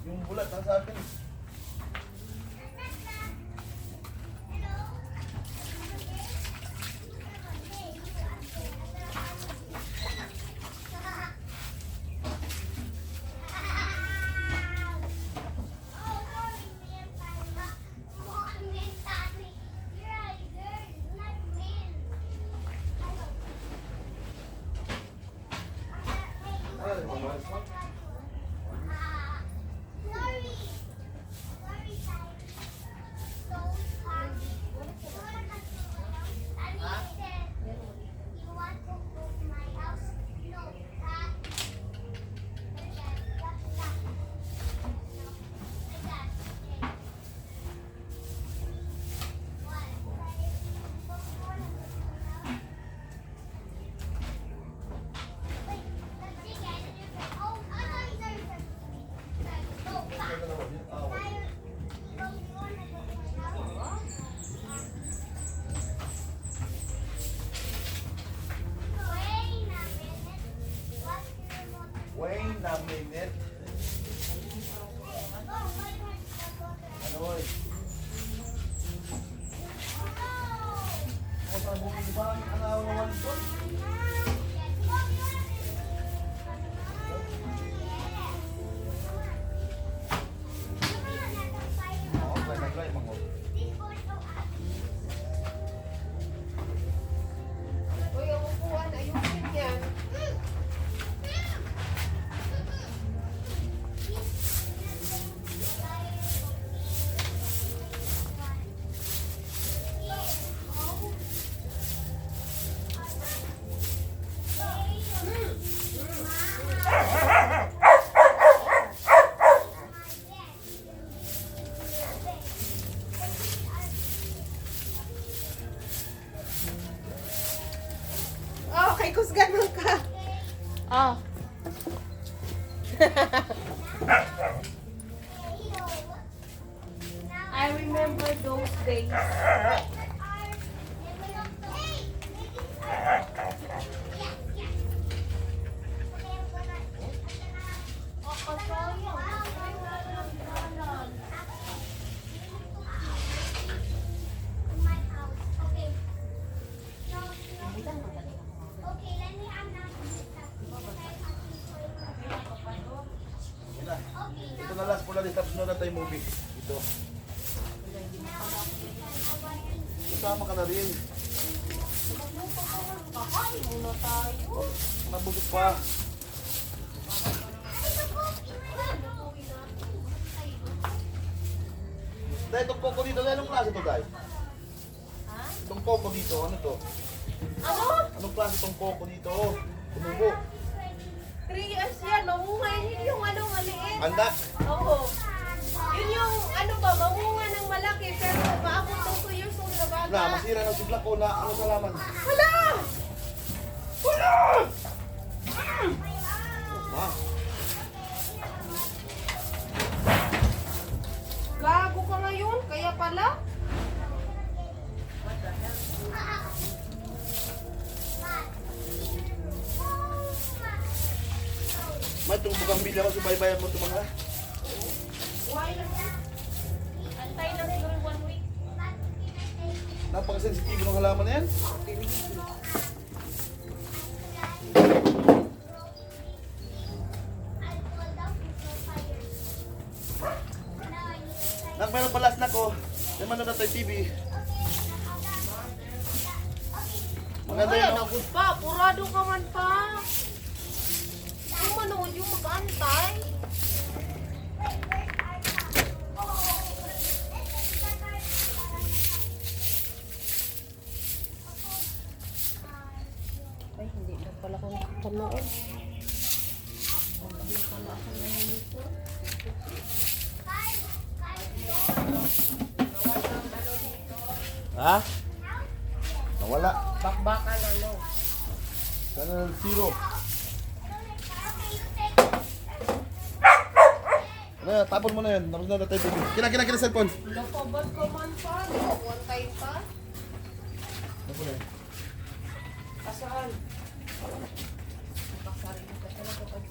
Yung bulat ang sa akin. Wait a minute. Ano eh? Kung saan bumili ba? Ano ang naman ito? Try, mango. Uy, ang upuan, ayusin yan. Okay, kusganon ka. Oh. I remember those days. Ito na last for na tapos na tayo movie. Ito. Kasama ka na rin. Kakain muna tayo. Nabulog pa. Dahil itong coco dito, anong klase ito, Day? Itong coco dito, ano to? Ano? Anong klase itong coco dito? Tumubo. 3 years yan. Mamunga yun yung ano maliit. Anak. Oo. Yun yung ano ba, mamunga ng malaki. Pero maabot ng 2 years old na bata. Na, masira na si Black ko na ano sa laman. Hala! Wala! Ma. Gago ka ngayon, kaya pala. May itong bukambilya ko, subaybayan mo ito mga. Why lang yan? Antay lang siguro 1 week. Napaka-sensitibo ng halaman na yan. Nagmayroon pa last na ko. Yung manood na tayo TV. Maganda Ay, yun. no? nagod pa. Purado ka man pa. Yung manood yung mag-antay. Ay, hindi na pala kung panood. Hindi pala ako nangyayon. Ha? Nawala. Bakbakan ano. Channel 0. Ano, tapon mo na yan. Tapos na tayo TV. Kina cellphone. Lapabad ka man pa. One time pa. Tapon na yan. Kasaan? Kasaan ka talaga pag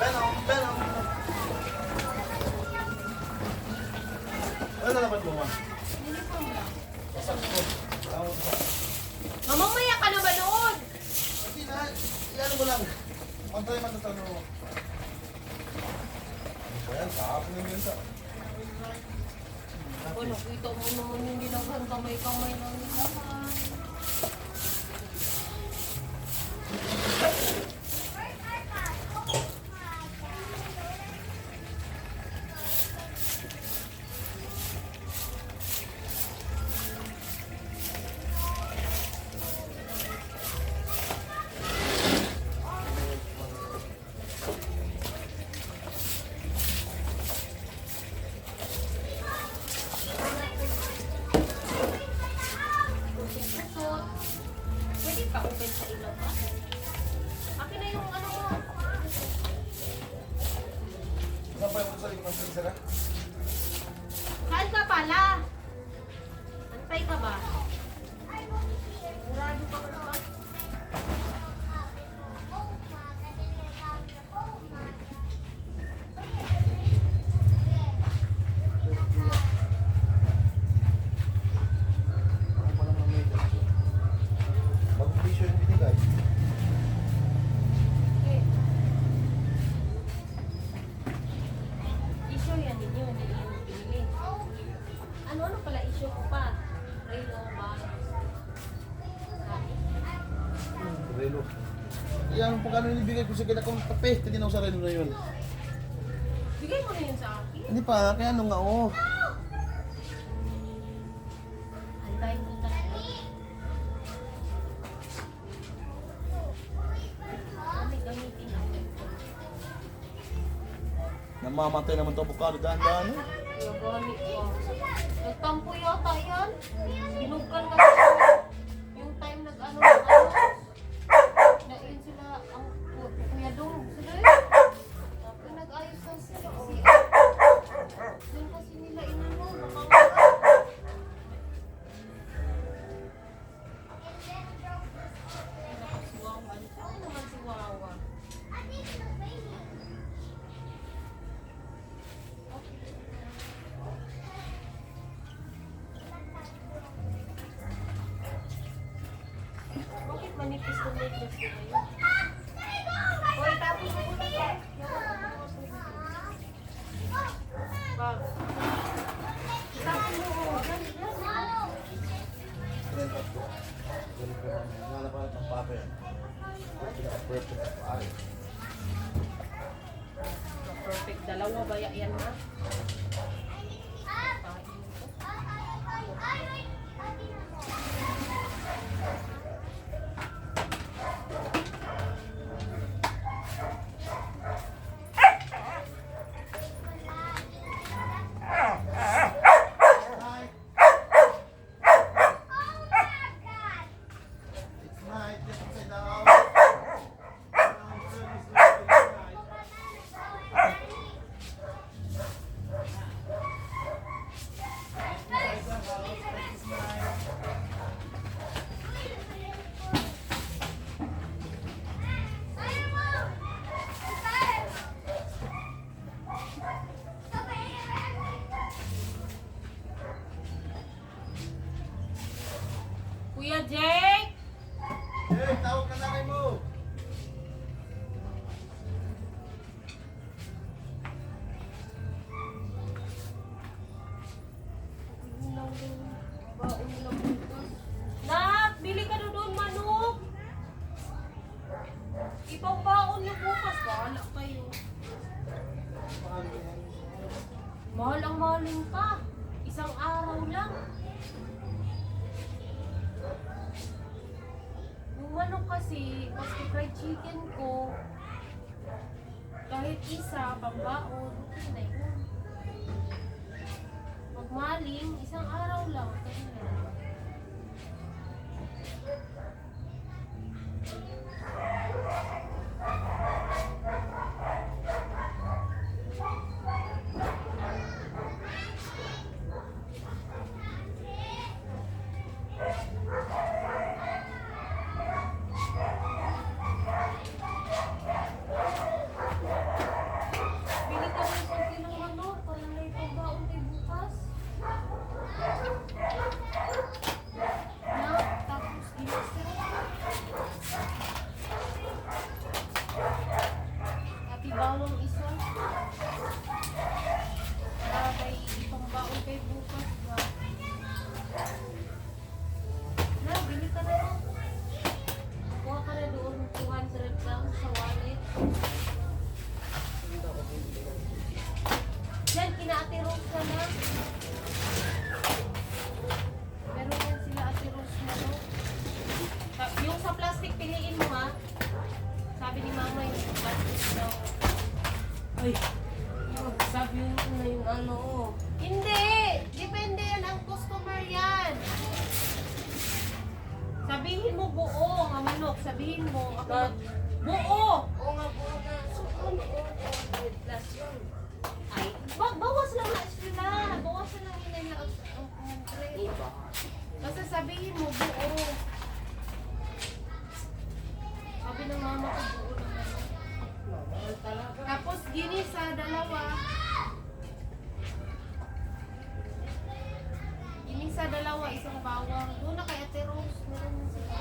Venom, Venom. Ano nalaman mo, ma? Pasak ko. Tawag ko. mamamaya ka naman noon! Hindi na. Iyan mo lang. Mantay man ito ano. Ayan, kahapon yung gansa. Ako, nakita mo naman yung ginagawa kamay-kamay ng nilaman. Pwede pa open sa ilaw pa? Akin na yung ano mo. Sabay mo sa likod ng sensor, ha? Saan ka pala? Antay ka ba? Murado ka ba? Ako pa naman may ganito. Mag-vision yung binigay. Okay. Issue yan din yun. Hindi yung pinili. Ano pala issue ko pa? Relo ba? Relo. Yan po kano nibigay ko sa kinakong tape. Tininaw sa relo na yun. Bigay mo na yun sa akin. Hindi pa, kaya ano nga, oh. Antay mo talaga. Kami gamitin natin. Namamatay naman ito avocado dahan-dahan, eh. Kaya gamit ko. Nagtampo yata yan. Binugkan kasi yung time nag-ano. Nain sila ang kuya dong. Sila yun. Tapos nag-ayos lang sila. Doon kasi nila inano. Nakangala. Si Wawa. Saan naman si Wawa? Bakit manipis na necklace ko ngayon? Hoy, tapos mo muna to. Bag. Tapos mo. Nalapalat ng papa yan. Perfect na pare. Perfect. Dalawa ba yan na? Kain ito. Baon nila bukas. Nak, bili ka na doon manok. Ipang-baon niyo bukas. Bahala kayo. Mahal ang maling pa. Isang araw lang. Yung manok kasi, kasi fried chicken ko, kahit isa, pambaon, okay na yun. Pag maling, isang araw lang. Kasi na. Bili ka rin sa kilang manok para na ipagbaon kay bukas. Na, tapos ginisa. At ibawang isa. Para kay ipagbaon kay bukas ba. Na, bili ka na lang. Kuha ka na doon 200 lang sa wallet. Yan, kina Ate Rose na na. Meron yan sila Ate Rose na no. Yung sa plastic, piliin mo ha. Sabi ni Mama yung plastic daw. Ay, sabi yun na yung ano. Hindi! Depende yan ang customer yan. Sabihin mo buo nga manok. Sabihin mo ako buo! Oo nga po na. So, ano? 100 plus yun. Ay, bawas lang na sila. Bawas lang nila ang 100. Basta sabihin mo buo. Sabi ng mama ko buo lang manok. Mahal talaga. Tapos ginisa, dalawa. Ginisa, dalawa, isang bawang. Doon na kay Ate Rose. Meron na sila.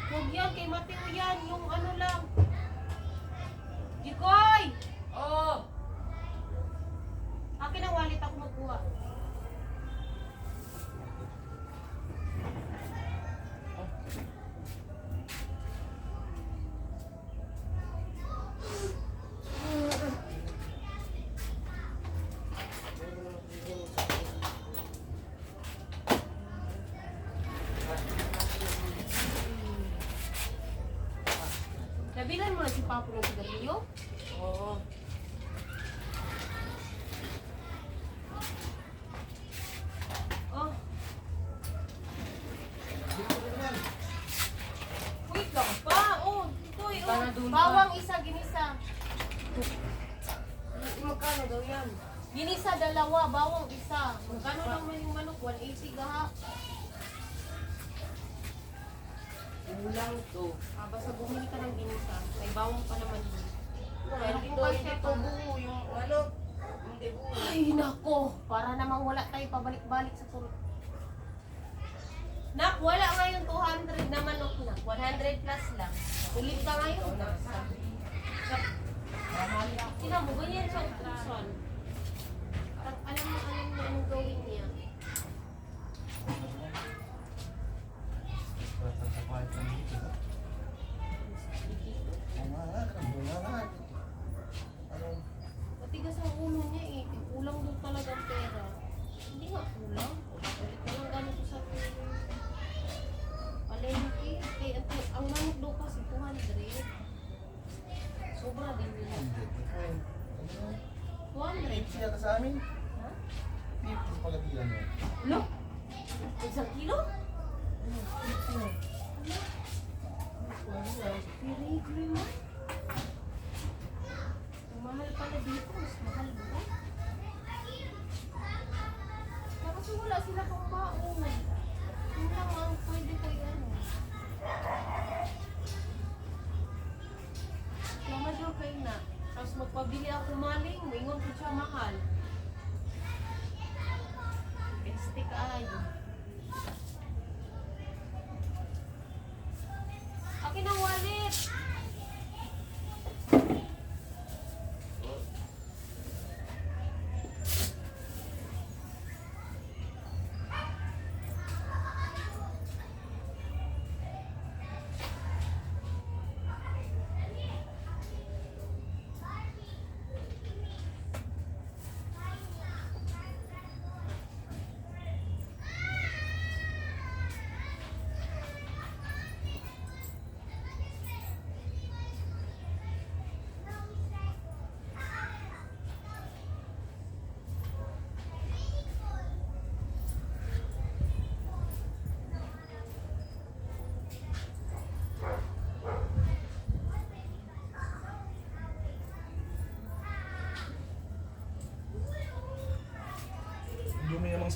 Huwag yan, kay Mateo yan. Yung ano lang. Jikoy! Oo. Akin ang wallet ako magkuha. Nabilan mo na si Papo ng sigarilyo? Oo. Oh, Dito rin yan. wait lang pa. Oh, ito Para oh. dun pa. Bawang isa, ginisa. Magkano daw yan? Ginisa dalawa, bawang isa. Magkano lang man yung manok? 180 gaha. Ulang to. Ah, basta bumili ka ng ginisa. May bawang pa naman yun. Pero Pero ito, kung hindi to buo yung ano. Hindi buo. Ay, nako. Para namang wala tayo pabalik-balik sa puro. Nak, wala ngayon 200 na manok, nak. 100 plus lang. Ulit ka ngayon. Sina mo, ganyan siya utusan. Parang alam mo anong gawin niya. Sasakay ka dito. Umangat, umangat. Ano? Matigas ang ulo niya eh. Kulang doon talaga ang pera. Hindi nga kulang. Ulit na lang gano'n ko sa palengke. Kaya ang manok daw kasi 200. Sobra din yun. 200. Siya ka sa amin? Ha? People pala bilang mo. Lo? Isang kilo? Piri-piri mo? Ang mahal pala dito. Mas mahal ba? Kasi wala sila pang baon. Yun lang ang pwede ko yan. Lamadyo kayo na. Tapos magpabili ako maling. Maingon ko siya mahal. Peste ka ayo. Akin ang wallet.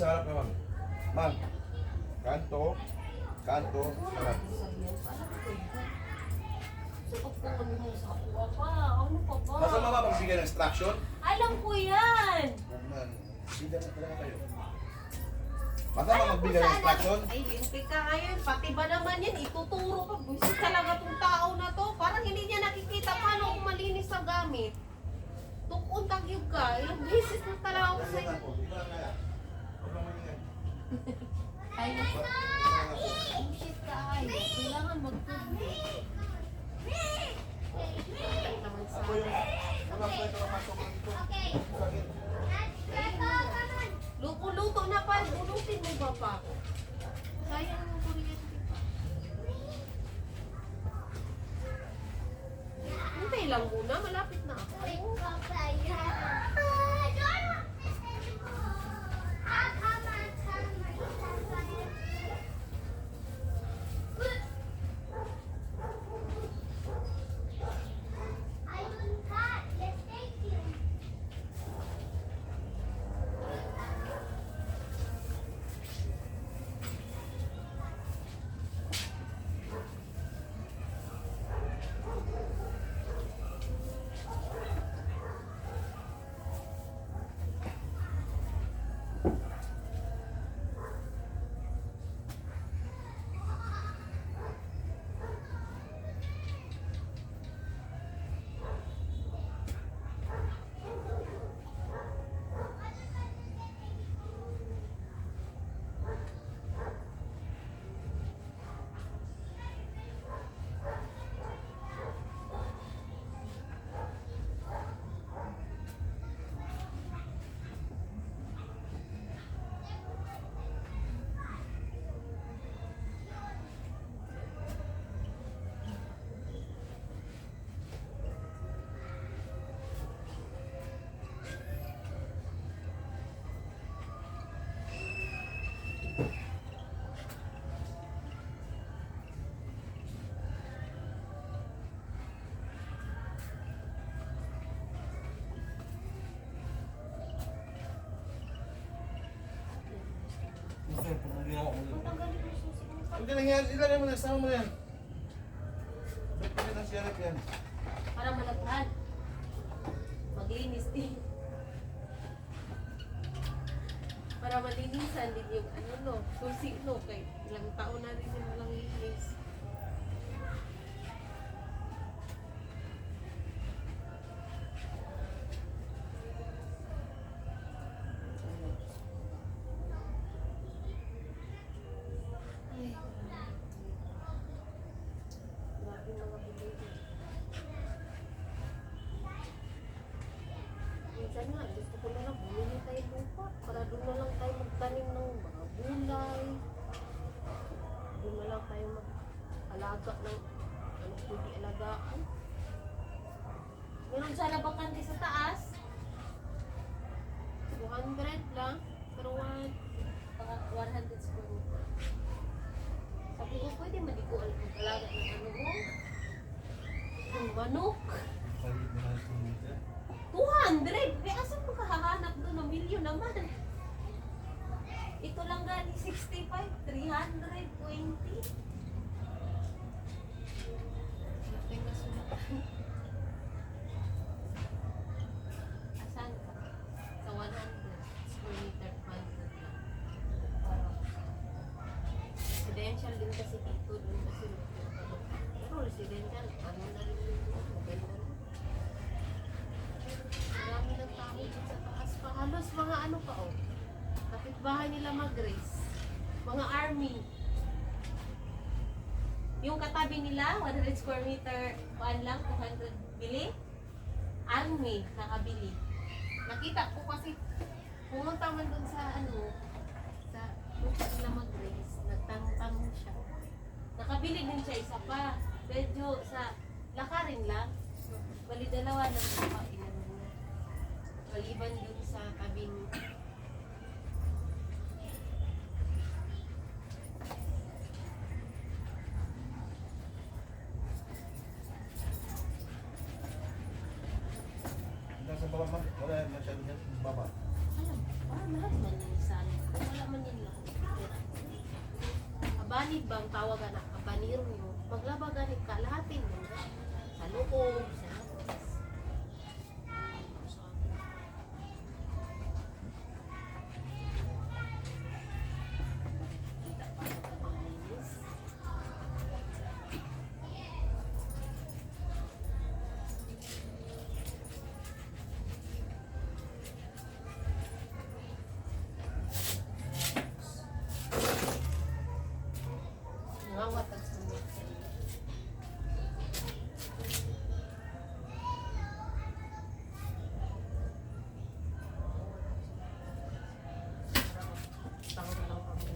sa harap naman. Ma'am, kanto, kanto, harap. Ano pa ba? Nasa mama magbigay ng instruction? Alam ko yan! Man, sida na talaga kayo. Masama magbigay ng instruction? Ay, lintik ka ngayon. Pati ba naman yan, ituturo ka. Buisit talaga tong tao na to. Parang hindi niya nakikita paano kung malinis ang gamit. Tukon tagyog ka. Ilang beses na talaga ako Ito sa'yo. lang po, ito lang kaya. Huwag lang maingay. Ay, bullshit ka ay. Kailangan mag-food. Naman sa Ako yung, wala po ito ang masok lang dito. Sakit. Luto na pa. Bulutin mo ba pa? Sayang yung kuryente pa. Hintay lang muna. Malapit na ako. Matanggalin mo yung susi mo. Hindi lang yan, ilagay mo na, sama mo na yan. Pagpapit ng siyarap yan. Para malaghan. Maglinis din. Para malinisan din yung ano no, susi no. Kay ilang taon na rin yung walang linis. Ay, grabe mga bilhin. Minsan nga, gusto ko na lang bumili tayo lupa para doon na lang tayo magtanim ng mga gulay. Doon na lang tayo mag-alaga ng ano pwede alagaan. Meron sana bakante sa taas. 200 lang. Pero 100 square meter. Sabi ko, pwede di ko mag-alaga ng ano mo? Ng manok. 200! Eh, asan mo kahahanap doon? Ng milyon naman. Ito lang gani 65, 320. Nating kasulatan. Asan ka? Sa 100 square meter, 100 lang. Residential din kasi dito, doon kasi pero residential, ano na rin yung maganda rin. Marami ng tao dito sa taas pa. Halos mga ano pa oh. Kapitbahay nila mag-race. Mga army. Yung katabi nila, 100 square meter, paan lang, 200 bili. Army, nakabili. Nakita ko kasi, pumunta man dun sa ano, sa lupa nila mag-race. Nagtanong-tanong siya. Nakabili din siya isa pa. Medyo sa lakarin lang. Bali dalawa ng lupa inano niya. Maliban dun sa tabing Hanggang sa baba man, wala yan masyado yan, baba. alam, parang lahat man yung saan ko. Wala man nila. Abanid bang tawag anak? Abaniro nyo. Maglaba ganit ka. Lahatin mo. Sa loob. Sa labas. Kita pa na pamalinis. Ngawat ang sunod sa iyo. Tanggal lang kami.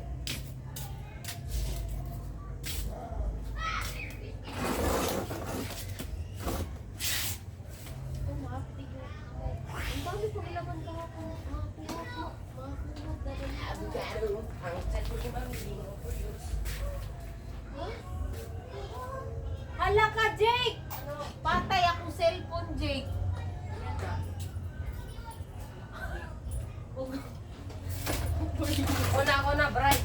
Oh, maapig yun. Ang dami ko nilaban kahapon. Mga puwag mo. Mga puwag na ganito. Hala ka, Jake! Patay akong cellphone, Jake. Una ko na, bright.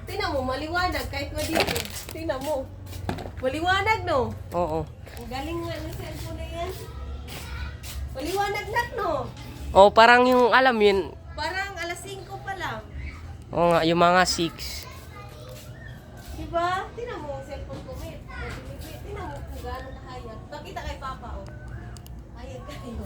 Tingnan mo, maliwanag kahit na dito. Tingnan mo. Maliwanag, no? Oo. Ang galing nga ng cellphone na yan. Maliwanag na, no? Oh, parang yung alam yun. Parang alas 5 pa lang. Oo nga, yung mga 6. Diba? Tingnan mo ang cellphone ko, mate. Tingnan mo kung gaano kahayag. Nakita kay Papa, oh. Hayag kayo.